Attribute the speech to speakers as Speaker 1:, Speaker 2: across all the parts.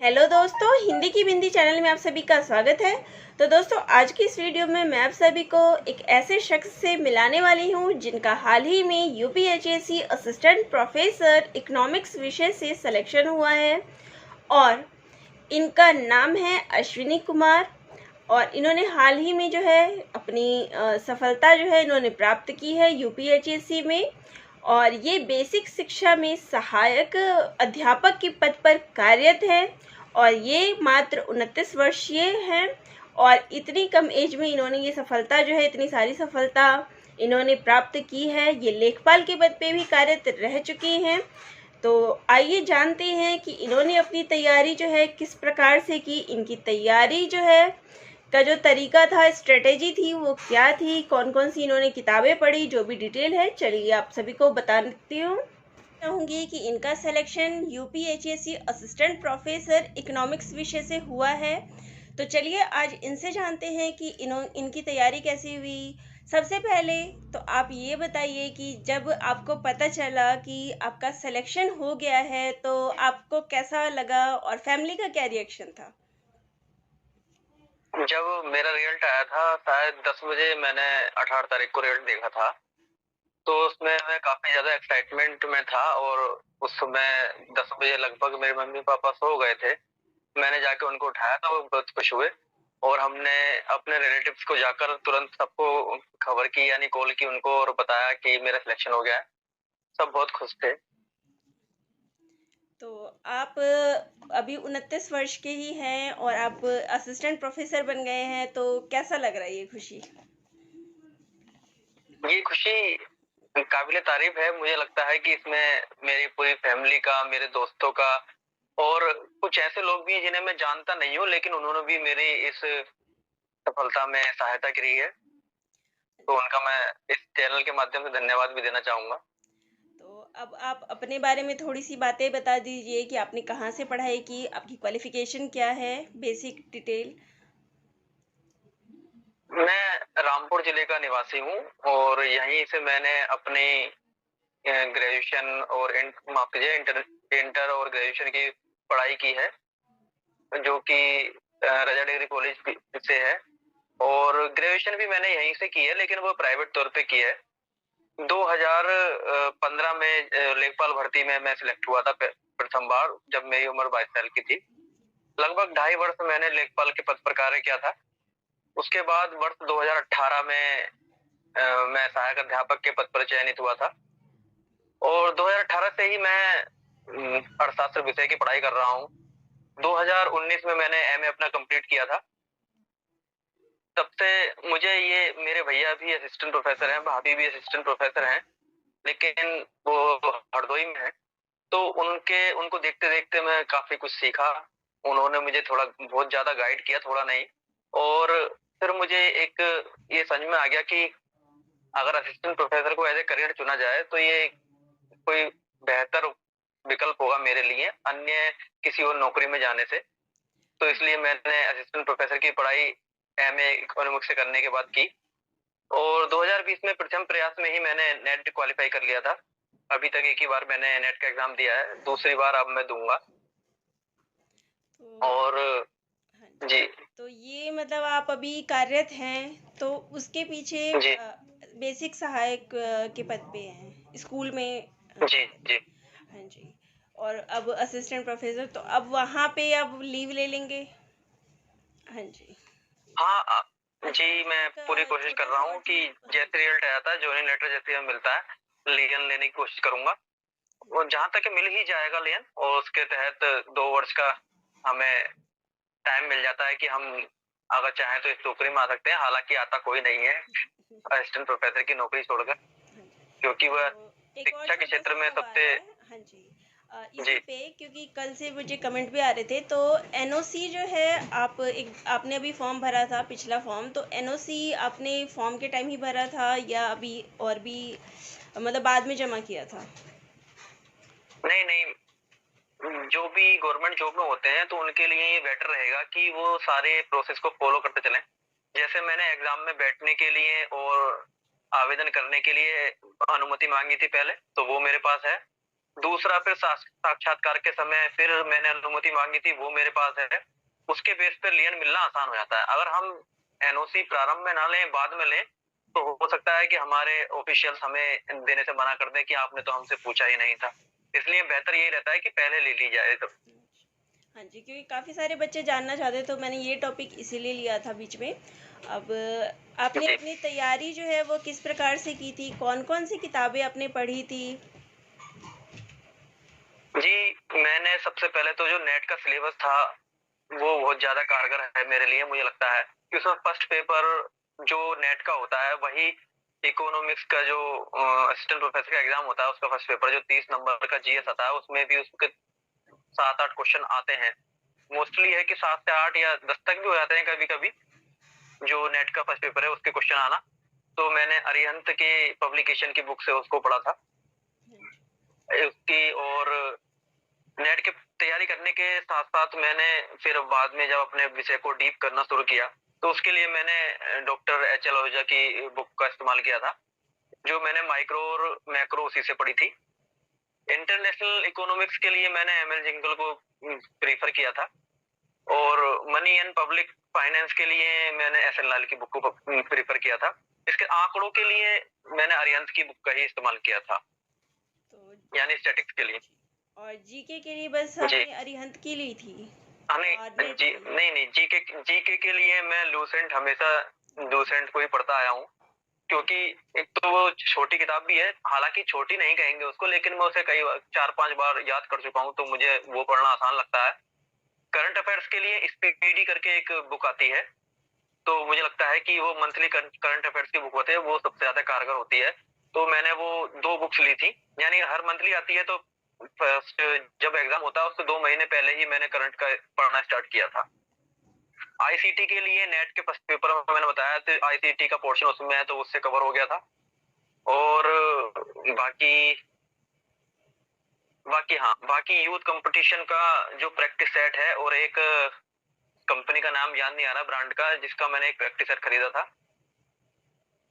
Speaker 1: Hello दोस्तों, हिंदी की बिंदी channel में आप सभी का स्वागत है। तो दोस्तों, आज की इस वीडियो में मैं आप सभी को एक ऐसे शख्स से मिलाने वाली हूं जिनका हाल ही में यूपीएचएससी असिस्टेंट प्रोफेसर इकोनॉमिक्स विषय से सिलेक्शन हुआ है और इनका नाम है अश्विनी कुमार। और इन्होंने हाल ही में जो है अपनी सफलता जो है इन्होंने प्राप्त की है यूपीएचएससी में। और ये बेसिक शिक्षा में सहायक अध्यापक के पद पर कार्यरत है और ये मात्र 29 वर्षीय हैं। और इतनी कम एज में इन्होंने ये सफलता जो है, इतनी सारी सफलता इन्होंने प्राप्त की है। ये लेखपाल के पद पे भी कार्यरत रह चुकी हैं। तो आइए जानते हैं कि इन्होंने अपनी तैयारी जो है किस प्रकार से की। इनकी तैयारी जो है का जो तरीका था, स्ट्रेटेजी थी, वो क्या थी, कौन कौन सी इन्होंने किताबें पढ़ी, जो भी डिटेल है चलिए आप सभी को बता देती हूँ। चाहूँगी कि इनका selection UPHSC assistant professor economics विषय से हुआ है। तो चलिए आज इनसे जानते हैं कि इनकी तैयारी कैसी हुई। सबसे पहले तो आप ये बताइए कि जब आपको पता चला कि आपका सिलेक्शन हो गया है तो आपको कैसा लगा और फैमिली का क्या रिएक्शन था?
Speaker 2: जब मेरा रिजल्ट आया था शायद 10 बजे मैंने 18 तारीख को रिजल्ट देखा था। तो उसमें मैं काफी ज्यादा एक्साइटमेंट में था और उस समय 10 बजे लगभग मेरे मम्मी पापा सो गए थे। मैंने जाके उनको उठाया तो वो बहुत खुश हुए और हमने अपने रिलेटिव्स को जाकर तुरंत सबको खबर की, यानी कॉल की उनको और बताया कि मेरा सिलेक्शन हो गया है। सब बहुत खुश थे।
Speaker 1: तो आप अभी 29 वर्ष के ही हैं और आप असिस्टेंट प्रोफेसर बन गए हैं, तो कैसा लग रहा है ये खुशी?
Speaker 2: ये खुशी काबिले तारीफ है। मुझे लगता है कि इसमें मेरी पूरी फैमिली का, मेरे दोस्तों का और कुछ ऐसे लोग भी हैं जिन्हें मैं जानता नहीं हूँ, लेकिन उन्होंने भी मेरी इस सफलता में सहायता करी है। तो उनका मैं इस चैनल के माध्यम से धन्यवाद भी देना चाहूंगा।
Speaker 1: तो अब आप अपने बारे में थोड़ी सी बातें बता दीजिए कि आपने कहाँ से पढ़ाई की, आपकी क्वालिफिकेशन क्या है, बेसिक डिटेल।
Speaker 2: मैं रामपुर जिले का निवासी हूँ और यहीं से मैंने अपनी ग्रेजुएशन और माफ कीजिए इंटर और ग्रेजुएशन की पढ़ाई की है, जो कि रजा डिग्री कॉलेज से है। और ग्रेजुएशन भी मैंने यहीं से की है, लेकिन वो प्राइवेट तौर पे की है। 2015 में लेखपाल भर्ती में मैं सिलेक्ट हुआ था प्रथम बार, जब मेरी उम्र 22 साल की थी। लगभग 2.5 वर्ष मैंने लेखपाल के पद पर कार्य किया था। उसके बाद वर्ष 2018 में मैं सहायक अध्यापक के पद पर चयनित हुआ था और 2018 से ही मैं अर्थशास्त्र विषय की पढ़ाई कर रहा हूँ। 2019 में मैंने एमए अपना कंप्लीट किया था। तब से मुझे ये, मेरे भैया भी असिस्टेंट प्रोफेसर हैं, भाभी भी असिस्टेंट प्रोफेसर हैं, लेकिन वो हरदोई में है। तो उनको देखते देखते मैं काफी कुछ सीखा। उन्होंने मुझे थोड़ा बहुत ज्यादा गाइड किया, थोड़ा नहीं। और फिर मुझे एक ये समझ में आ गया कि अगर असिस्टेंट प्रोफेसर को एज ए करियर चुना जाए तो ये कोई बेहतर विकल्प होगा मेरे लिए अन्य किसी और नौकरी में जाने से। तो इसलिए मैंने असिस्टेंट प्रोफेसर की पढ़ाई एमए इकोनॉमिक्स से करने के बाद की और 2020 में प्रथम प्रयास में ही मैंने नेट क्वालिफाई कर लिया था। अभी तक एक ही बार मैंने नेट का एग्जाम दिया है, दूसरी बार अब मैं दूंगा।
Speaker 1: तो
Speaker 2: और
Speaker 1: हाँ जी।
Speaker 2: जी।
Speaker 1: तो ये मतलब आप अभी कार्यरत हैं तो उसके पीछे
Speaker 2: जी।
Speaker 1: बेसिक सहायक के पद पे हैं स्कूल में।
Speaker 2: जी। जी।
Speaker 1: हाँ जी। और अब असिस्टेंट प्रोफेसर, तो अब वहाँ पे अब लीव ले लेंगे। हाँ जी।
Speaker 2: हाँ जी,
Speaker 1: अच्छा,
Speaker 2: मैं
Speaker 1: एक
Speaker 2: पूरी कोशिश कर
Speaker 1: छोटा
Speaker 2: रहा
Speaker 1: सा
Speaker 2: हूँ कि
Speaker 1: मतलब, हाँ
Speaker 2: जैसे
Speaker 1: जी।
Speaker 2: रिजल्ट आया था, ज्वाइनिंग लेटर जैसे हमें मिलता है, लियन लेने की कोशिश करूंगा। और जहां तक मिल ही जाएगा लियन, और उसके तहत 2 वर्ष का हमें टाइम मिल जाता है कि हम अगर चाहें तो इस नौकरी में आ सकते हैं। हालांकि आता कोई नहीं है असिस्टेंट प्रोफेसर की नौकरी छोड़कर,
Speaker 1: हाँ जी।
Speaker 2: क्योंकि वह
Speaker 1: तो एक और
Speaker 2: शिक्षा के
Speaker 1: छोटा सा
Speaker 2: क्षेत्र में
Speaker 1: सवाल
Speaker 2: सबसे।
Speaker 1: है। हाँ जी। इसी
Speaker 2: जी।
Speaker 1: पे क्योंकि कल से मुझे कमेंट भी आ रहे थे, तो एनओसी जो है, आपने अभी फॉर्म भरा था पिछला फॉर्म, तो एनओसी आपने फॉर्म के टाइम ही भरा था या अभी और भी मतलब बाद में जमा किया था?
Speaker 2: नहीं नहीं, जो भी गवर्नमेंट जॉब में होते हैं तो उनके लिए ये बेटर रहेगा कि वो सारे प्रोसेस को फॉलो करते चलें। जैसे मैंने एग्जाम में बैठने के लिए और आवेदन करने के लिए अनुमति मांगी थी पहले, तो वो मेरे पास है। दूसरा फिर साक्षात्कार के समय फिर मैंने अनुमति मांगी थी, वो मेरे पास है। उसके बेस पे लियन मिलना आसान हो जाता है। अगर हम एनओसी प्रारंभ में ना लें, बाद में लें, तो हो सकता है कि हमारे ऑफिशियल्स हमें देने से मना कर दें कि आपने तो हमसे पूछा ही नहीं था। इसलिए बेहतर यही रहता है कि पहले ले ली जाए। तो
Speaker 1: हाँ जी, क्योंकि काफ़ी सारे बच्चे जानना चाहते तो मैंने ये टॉपिक इसीलिए लिया था बीच में। अब आपने
Speaker 2: जी
Speaker 1: अपनी तैयारी जो है वो किस प्रकार से की थी, कौन कौन सी किताबें आपने पढ़ी थी?
Speaker 2: जी, मैंने सबसे पहले तो जो नेट का सिलेबस था वो बहुत ज्यादा कारगर है मेरे लिए, मुझे लगता है कि उसमें फर्स्ट पेपर जो नेट का होता है वही इकोनॉमिक्स का जो असिस्टेंट प्रोफेसर का एग्जाम होता है उसका फर्स्ट पेपर जो 30 नंबर का जीएस आता है, उसमें भी उसके 7-8 क्वेश्चन आते हैं। मोस्टली है कि 7 से 8 या 10 तक भी हो जाते हैं कभी कभी, जो नेट का फर्स्ट पेपर है उसके क्वेश्चन आना। तो मैंने अरिहंत के पब्लिकेशन की बुक से उसको पढ़ा था उसकी। और नेट की तैयारी करने के साथ साथ मैंने फिर बाद में जब अपने विषय को डीप करना शुरू किया तो उसके लिए मैंने डॉक्टर एच.एल. ओझा की बुक का इस्तेमाल किया था, जो मैंने माइक्रो और मैक्रो उसी से पढ़ी थी। इंटरनेशनल इकोनॉमिक्स के लिए मैंने एम.एल. जिंगल को प्रीफर किया था, और मनी एंड पब्लिक फाइनेंस के लिए मैंने एस.एन. लाल की बुक को प्रीफर किया था। इसके आंकड़ों के लिए मैंने अरिहंत की बुक का ही इस्तेमाल किया था,
Speaker 1: तो
Speaker 2: यानी स्टैटिक्स के लिए।
Speaker 1: और जीके के लिए बस
Speaker 2: जी
Speaker 1: आपने अरिहंत की ली थी
Speaker 2: नहीं
Speaker 1: और नेट
Speaker 2: जी,
Speaker 1: की?
Speaker 2: नहीं जीके के लिए मैं लूसेंट हमेशा लूसेंट को ही पढ़ता आया हूँ, क्योंकि एक तो वो छोटी किताब भी है, हालांकि छोटी नहीं कहेंगे उसको, लेकिन मैं उसे कई 4-5 बार याद कर चुका हूँ, तो मुझे वो पढ़ना आसान लगता है। करंट अफेयर्स के लिए स्पीडी करके एक बुक आती है, तो मुझे लगता है कि वो मंथली करंट अफेयर्स की बुक होती है, वो सबसे ज्यादा कारगर होती है। तो मैंने वो 2 बुक्स ली थी, यानी हर मंथली आती है, तो फर्स्ट जब एग्जाम होता है उससे 2 महीने पहले ही मैंने करंट का पढ़ना स्टार्ट किया था। आईसीटी के लिए नेट के फर्स्ट पेपर में मैंने बताया तो आईसीटी का पोर्शन उसमें है, तो उससे कवर हो गया था। और बाकी बाकी हाँ, बाकी यूथ कंपटीशन का जो प्रैक्टिस सेट है, और एक कंपनी का नाम याद नहीं आ रहा ब्रांड का, जिसका मैंने एक प्रैक्टिस सेट खरीदा था।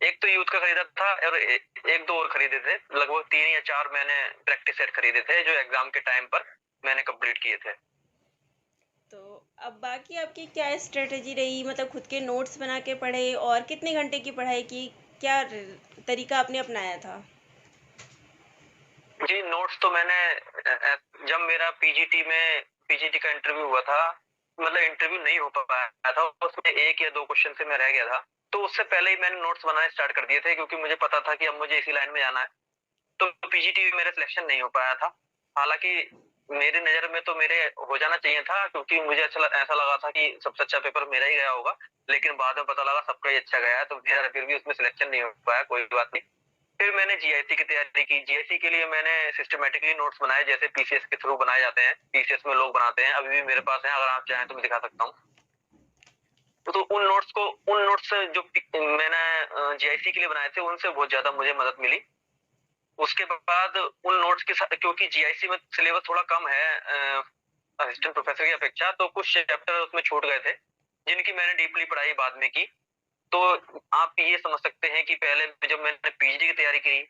Speaker 2: एक तो यूथ का खरीदा था और एक दो और खरीदे थे, लगभग 3 या 4 मैंने प्रैक्टिस सेट खरीदे थे जो एग्जाम के टाइम पर मैंने कंप्लीट किए थे।
Speaker 1: तो अब बाकी आपकी क्या स्ट्रेटजी रही, मतलब खुद के नोट्स बना के पढ़े और कितने घंटे की पढ़ाई की, क्या तरीका आपने अपनाया था?
Speaker 2: जी, नोट्स तो मैंने जब मेरा पीजीटी का इंटरव्यू हुआ था, मतलब इंटरव्यू नहीं हो पाया था, उसमें 1 या 2 क्वेश्चन से मैं रह गया था, तो उससे पहले ही मैंने नोट्स बनाने स्टार्ट कर दिए थे, क्योंकि मुझे पता था कि अब मुझे इसी लाइन में जाना है। तो पीजीटी में मेरा सिलेक्शन नहीं हो पाया था। हालांकि मेरी नजर में तो मेरे हो जाना चाहिए था, क्योंकि मुझे ऐसा लगा था कि सबसे अच्छा पेपर मेरा ही गया होगा, लेकिन बाद में पता लगा सबका ही अच्छा गया है, तो मेरा फिर भी उसमें सिलेक्शन नहीं हो पाया। कोई बात नहीं। फिर मैंने जीआईसी की तैयारी की। जीआईसी के लिए मैंने सिस्टमेटिकली नोट्स बनाए, जैसे पीसीएस के थ्रू बनाए जाते हैं, पीसीएस में लोग बनाते हैं, अभी भी मेरे पास है, अगर आप चाहें तो मैं दिखा सकता हूँ। तो उन नोट्स जो मैंने जीआईसी के लिए बनाए थे, उनसे बहुत ज्यादा मुझे मदद मिली। उसके बाद उन नोट्स के साथ, क्योंकि जीआईसी में सिलेबस थोड़ा कम है असिस्टेंट प्रोफेसर की अपेक्षा, तो कुछ चैप्टर उसमें छूट गए थे, जिनकी मैंने डीपली पढ़ाई बाद में की। तो आप ये समझ सकते हैं कि पहले जब मैंने पीएचडी की तैयारी की,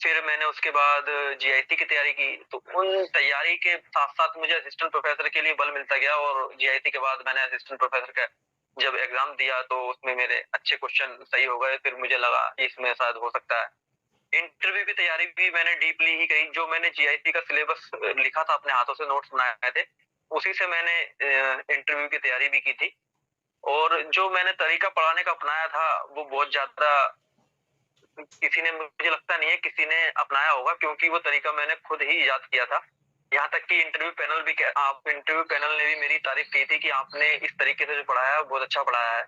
Speaker 2: फिर मैंने उसके बाद जीआईसी की तैयारी की, तो उन तैयारी के साथ साथ मुझे असिस्टेंट प्रोफेसर के लिए बल मिलता गया, और जीआईसी के बाद मैंने असिस्टेंट प्रोफेसर का जब एग्जाम दिया तो उसमें मेरे अच्छे क्वेश्चन सही हो गए, फिर मुझे लगा इसमें शायद हो सकता है। इंटरव्यू की तैयारी भी मैंने डीपली ही करी, जो मैंने जीआईसी का सिलेबस लिखा था अपने हाथों से, नोट्स बनाए थे, उसी से मैंने इंटरव्यू की तैयारी भी की थी। और जो मैंने तरीका पढ़ाने का अपनाया था वो बहुत ज्यादा किसी ने, मुझे लगता नहीं है किसी ने अपनाया होगा, क्योंकि वो तरीका मैंने खुद ही इजाद किया था। यहाँ तक कि इंटरव्यू पैनल ने भी मेरी तारीफ की थी कि आपने इस तरीके से जो पढ़ाया है बहुत अच्छा पढ़ाया है।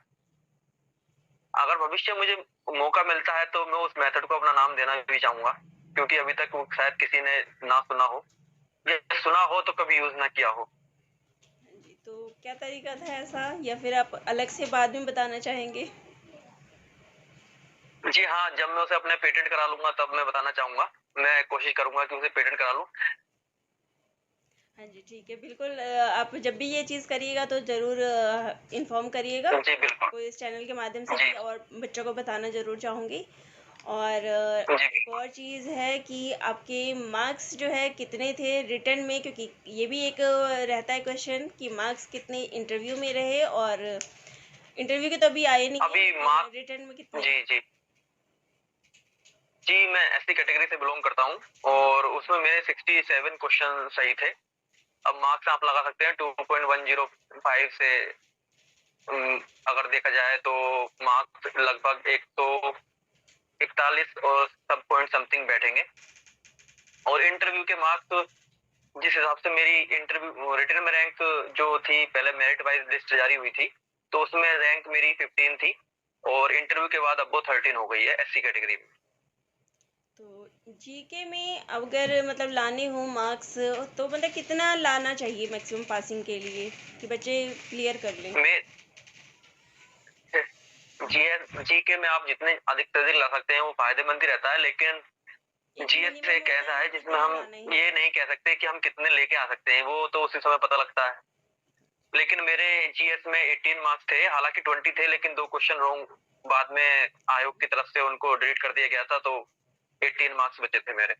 Speaker 2: अगर भविष्य मुझे मौका मिलता है तो मैं उस मेथड को अपना नाम देना भी चाहूंगा, क्योंकि अभी तक वो शायद किसी ने ना सुना हो, या सुना हो तो कभी यूज ना किया हो।
Speaker 1: जी, तो क्या तरीका था ऐसा, या फिर आप अलग से बाद में बताना चाहेंगे?
Speaker 2: जी हाँ, जब मैं उसे अपने पेटेंट करा लूंगा तब मैं बताना चाहूंगा। मैं कोशिश करूंगा कि उसे पेटेंट करा लूं।
Speaker 1: हाँ जी, ठीक है, बिल्कुल। आप जब भी ये चीज़ करिएगा तो ज़रूर इन्फॉर्म करिएगा।
Speaker 2: जी बिल्कुल।
Speaker 1: आपको इस चैनल के माध्यम से
Speaker 2: जी
Speaker 1: भी और बच्चों को बताना ज़रूर चाहूँगी। और एक और चीज़ है कि आपके मार्क्स जो है कितने थे रिटर्न में, क्योंकि ये भी एक रहता है क्वेश्चन कि मार्क्स कितने इंटरव्यू में रहे, और इंटरव्यू के तो अभी आए नहीं
Speaker 2: अभी
Speaker 1: है, रिटर्न में कितने?
Speaker 2: जी मैं ऐसी कैटेगरी से बिलोंग करता हूँ और उसमें मेरे 67 क्वेश्चन सही थे। अब मार्क्स आप लगा सकते हैं 2.105 से अगर देखा जाए तो मार्क्स लगभग 141 और सब पॉइंट समथिंग बैठेंगे। और इंटरव्यू के मार्क्स जिस हिसाब से मेरी इंटरव्यू रिटन में रैंक जो थी, पहले मेरिट वाइज लिस्ट जारी हुई थी तो उसमें रैंक मेरी 15 थी और इंटरव्यू के बाद अब वो 13 हो गई है एससी कैटेगरी में।
Speaker 1: तो जीके में अगर मतलब लाने हो मार्क्स तो मतलब कितना लाना चाहिए मैक्सिमम पासिंग के लिए कि बच्चे क्लियर कर लें?
Speaker 2: जीके में आप जितने अधिक से अधिक ला सकते हैं वो फायदेमंद ही रहता है, लेकिन जीएस एक ऐसा है जिसमें हम ये नहीं कह सकते कि हम कितने लेके आ सकते हैं, वो तो उसी समय पता लगता है। लेकिन मेरे जीएस में 18 मार्क्स थे, हालांकि 20 थे, लेकिन 2 क्वेश्चन रॉन्ग बाद में आयोग की तरफ से उनको डिलीट कर दिया गया था, तो 18 मार्क्स बचे थे मेरे,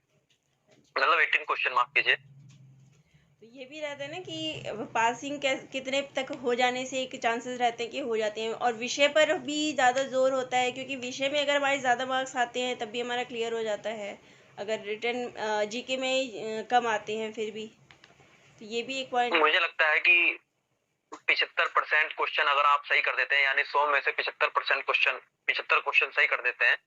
Speaker 2: मतलब 18 क्वेश्चन मार्क कीजिए।
Speaker 1: तो ये भी रहता है ना कि पासिंग कितने तक हो जाने से एक चांसेस रहते हैं कि हो जाते हैं, और विषय पर भी ज़्यादा जोर होता है, क्योंकि विषय में अगर हमारे ज़्यादा मार्क्स आते हैं तब भी हमारा क्लियर हो जाता है, अगर रिटर्न जीके में कम आते हैं फिर भी, तो ये भी एक पॉइंट।
Speaker 2: मुझे लगता है कि 75% क्वेश्चन अगर आप सही कर देते हैं, यानी 100 में से 75% क्वेश्चन 75 क्वेश्चन सही कर देते हैं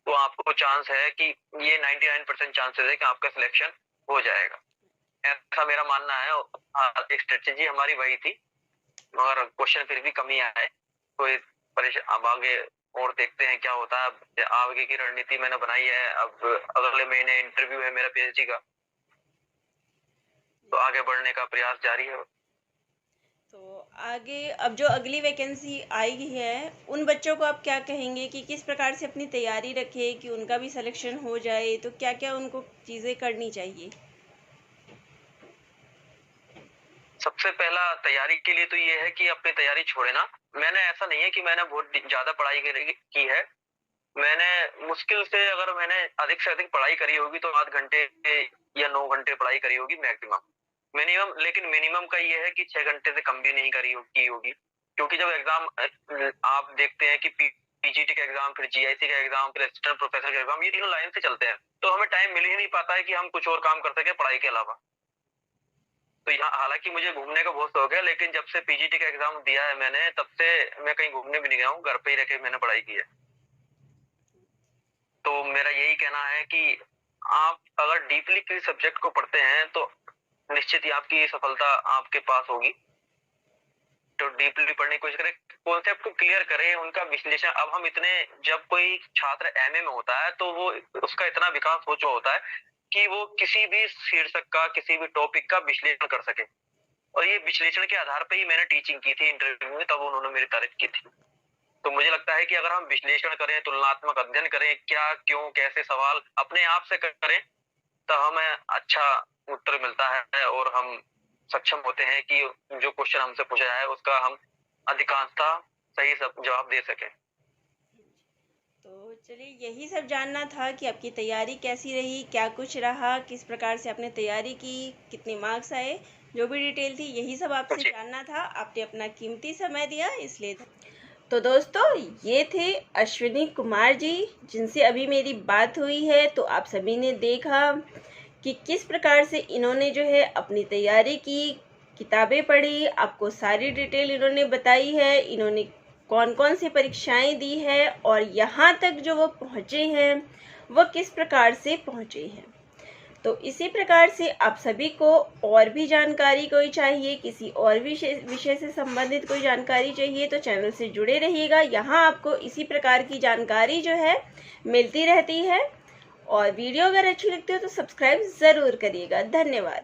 Speaker 2: तो आपको चांस है कि ये 99% चांसेस है कि आपका सिलेक्शन हो जाएगा, ऐसा मेरा मानना है। हाँ, एक स्ट्रेटेजी हमारी वही थी, मगर क्वेश्चन फिर भी कमी आए, कोई परेशान। अब आगे और देखते हैं क्या होता है, आगे की रणनीति मैंने बनाई है। अब अगले महीने इंटरव्यू है मेरा पीएचडी का, तो आगे बढ़ने का प्रयास जारी है।
Speaker 1: तो आगे अब जो अगली वैकेंसी आई है उन बच्चों को आप क्या कहेंगे कि किस प्रकार से अपनी तैयारी रखें कि उनका भी सिलेक्शन हो जाए, तो क्या क्या उनको चीज़ें करनी चाहिए?
Speaker 2: सबसे पहला तैयारी के लिए तो ये है कि अपनी तैयारी छोड़े ना। मैंने ऐसा नहीं है कि मैंने बहुत ज्यादा पढ़ाई की है, मैंने मुश्किल से अगर मैंने अधिक से अधिक पढ़ाई करी होगी तो 8 घंटे या 9 घंटे पढ़ाई करी होगी मैक्सिमम, मिनिमम। लेकिन मिनिमम का ये है कि 6 घंटे से कम भी नहीं की होगी, क्योंकि जब एग्जाम आप देखते हैं कि पीजीटी का एग्जाम, फिर जीआईसी का एग्जाम, फिर असिस्टेंट प्रोफेसर का एग्जाम, ये तीनों लाइन से चलते हैं, तो हमें टाइम मिल ही नहीं पाता है कि हम कुछ और काम कर सके पढ़ाई के अलावा। तो यहाँ हालांकि मुझे घूमने का बहुत शौक है, लेकिन जब से पीजीटी का एग्जाम दिया है मैंने, तब से मैं कहीं घूमने भी नहीं गया हूँ, घर पे ही रह के मैंने पढ़ाई की है। तो मेरा यही कहना है कि आप अगर डीपली किसी सब्जेक्ट को पढ़ते हैं तो निश्चित ही आपकी सफलता आपके पास होगी। तो डीपली पढ़ने की कोशिश करें, कॉन्सेप्ट को क्लियर करें, उनका विश्लेषण। अब हम इतने, जब कोई छात्र एमए में होता है तो वो उसका इतना विकास हो चुका होता है कि वो किसी भी शीर्षक का, किसी भी टॉपिक का विश्लेषण कर सके, और ये विश्लेषण के आधार पर ही मैंने टीचिंग की थी इंटरव्यू में, तब उन्होंने मेरी तारीफ की थी। तो मुझे लगता है कि अगर हम विश्लेषण करें, तुलनात्मक अध्ययन करें, क्या क्यों कैसे सवाल अपने आप से करें, तो हमें अच्छा उत्तर मिलता है और हम सक्षम होते हैं कि जो क्वेश्चन हमसे पूछा जाए उसका हम अधिकांशतः सही सब जवाब दे सकें।
Speaker 1: तो चलिए, यही सब जानना था कि आपकी तैयारी कैसी रही, क्या कुछ रहा, किस प्रकार से आपने तैयारी की, कितने मार्क्स आए, जो भी डिटेल थी यही सब आपसे जानना था। आपने अपना कीमती समय दिया, इसलिए। तो दोस्तों, ये थे अश्विनी कुमार जी, जिनसे अभी मेरी बात हुई है। तो आप सभी ने देखा कि किस प्रकार से इन्होंने जो है अपनी तैयारी की, किताबें पढ़ी, आपको सारी डिटेल इन्होंने बताई है, इन्होंने कौन कौन सी परीक्षाएं दी है और यहाँ तक जो वो पहुँचे हैं वो किस प्रकार से पहुँचे हैं। तो इसी प्रकार से आप सभी को और भी जानकारी कोई चाहिए, किसी और विषय से संबंधित कोई जानकारी चाहिए, तो चैनल से जुड़े रहिएगा। यहाँ आपको इसी प्रकार की जानकारी जो है मिलती रहती है। और वीडियो अगर अच्छी लगती हो तो सब्सक्राइब ज़रूर करिएगा। धन्यवाद।